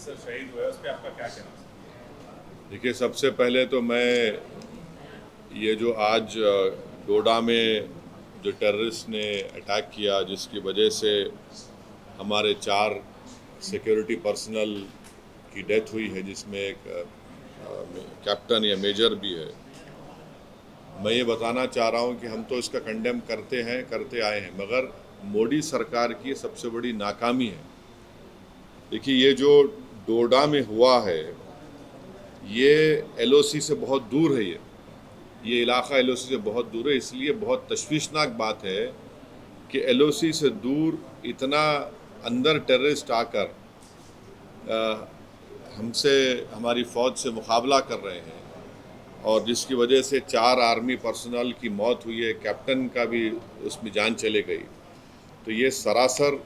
अफसर शहीद हुए, उस पर आपका क्या कहना है? देखिए, सबसे पहले तो मैं ये जो आज डोडा में जो टेररिस्ट ने अटैक किया, जिसकी वजह से हमारे 4 सिक्योरिटी पर्सनल की डेथ हुई है, जिसमें एक कैप्टन या मेजर भी है, मैं ये बताना चाह रहा हूँ कि हम तो इसका कंडेम करते हैं, करते आए हैं, मगर मोदी सरकार की सबसे बड़ी नाकामी है। देखिए, ये जो डोडा में हुआ है, ये एलओसी से बहुत दूर है। ये इलाका एलओसी से बहुत दूर है, इसलिए बहुत तशवीशनाक बात है कि एलओसी से दूर इतना अंदर टेररिस्ट आकर हमसे, हमारी फ़ौज से मुकाबला कर रहे हैं, और जिसकी वजह से 4 आर्मी पर्सनल की मौत हुई है, कैप्टन का भी उसमें जान चले गई। तो ये सरासर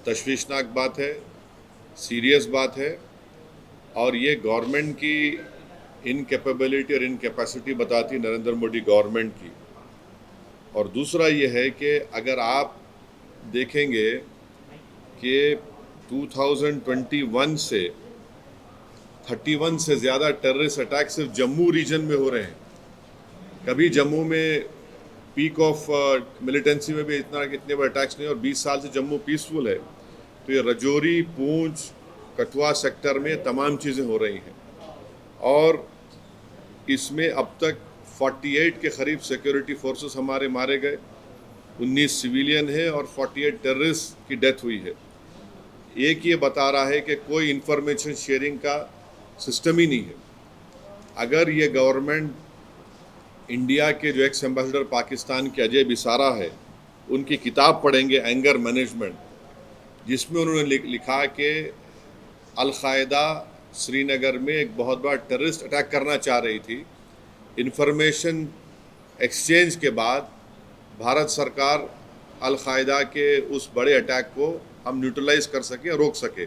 तशवीशनाक बात है, सीरियस बात है, और ये गवर्नमेंट की इनकैपेबिलिटी और इनकैपेसिटी बताती है, नरेंद्र मोदी गवर्नमेंट की। और दूसरा ये है कि अगर आप देखेंगे कि 2021 से 31 से ज़्यादा टेररिस्ट अटैक सिर्फ जम्मू रीजन में हो रहे हैं। कभी जम्मू में पीक ऑफ मिलिटेंसी में भी इतने बड़े अटैक्स नहीं, और 20 साल से जम्मू पीसफुल है। तो ये रजौरी, पूंछ, कठुआ सेक्टर में तमाम चीज़ें हो रही हैं, और इसमें अब तक 48 के करीब सिक्योरिटी फोर्सेस हमारे मारे गए, 19 सिविलियन है और 48 टेररिस्ट की डेथ हुई है। एक ये बता रहा है कि कोई इंफॉर्मेशन शेयरिंग का सिस्टम ही नहीं है। अगर ये गवर्नमेंट, इंडिया के जो एक्स एम्बेसडर पाकिस्तान के अजय बिसारा है, उनकी किताब पढ़ेंगे एंगर मैनेजमेंट, जिसमें उन्होंने लिखा कि अल-कायदा श्रीनगर में एक बहुत बड़ा टेररिस्ट अटैक करना चाह रही थी। इंफॉर्मेशन एक्सचेंज के बाद भारत सरकार अल-कायदा के उस बड़े अटैक को हम न्यूट्रलाइज कर सके, रोक सके।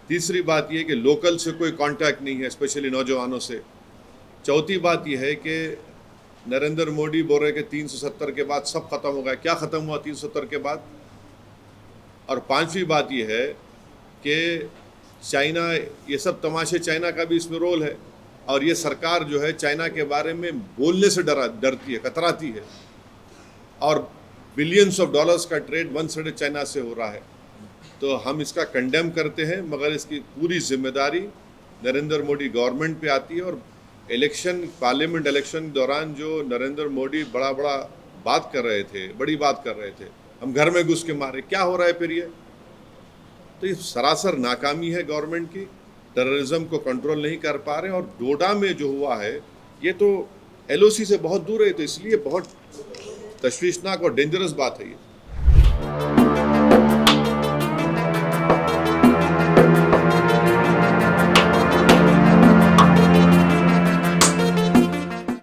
तीसरी बात यह कि लोकल से कोई कांटेक्ट नहीं है, स्पेशली नौजवानों से। चौथी बात यह है कि नरेंद्र मोदी बोल रहे कि 370 के बाद सब खत्म हो गया। क्या ख़त्म हुआ 370 के बाद? और पांचवी बात यह है कि चाइना, ये सब तमाशे, चाइना का भी इसमें रोल है, और ये सरकार जो है चाइना के बारे में बोलने से डरती है, कतराती है, और बिलियंस ऑफ डॉलर्स का ट्रेड वन साइड चाइना से हो रहा है। तो हम इसका कंडेम करते हैं, मगर इसकी पूरी जिम्मेदारी नरेंद्र मोदी गवर्नमेंट पे आती है। और इलेक्शन, पार्लियामेंट इलेक्शन के दौरान जो नरेंद्र मोदी बड़ा बात कर रहे थे, बड़ी बात कर रहे थे, हम घर में घुस के मारे, क्या हो रहा है फिर ये? तो ये सरासर नाकामी है गवर्नमेंट की, टेररिज्म को कंट्रोल नहीं कर पा रहे। और डोडा में जो हुआ है, ये तो एलओसी से बहुत दूर है, तो इसलिए बहुत तशवीशनाक और डेंजरस बात है ये।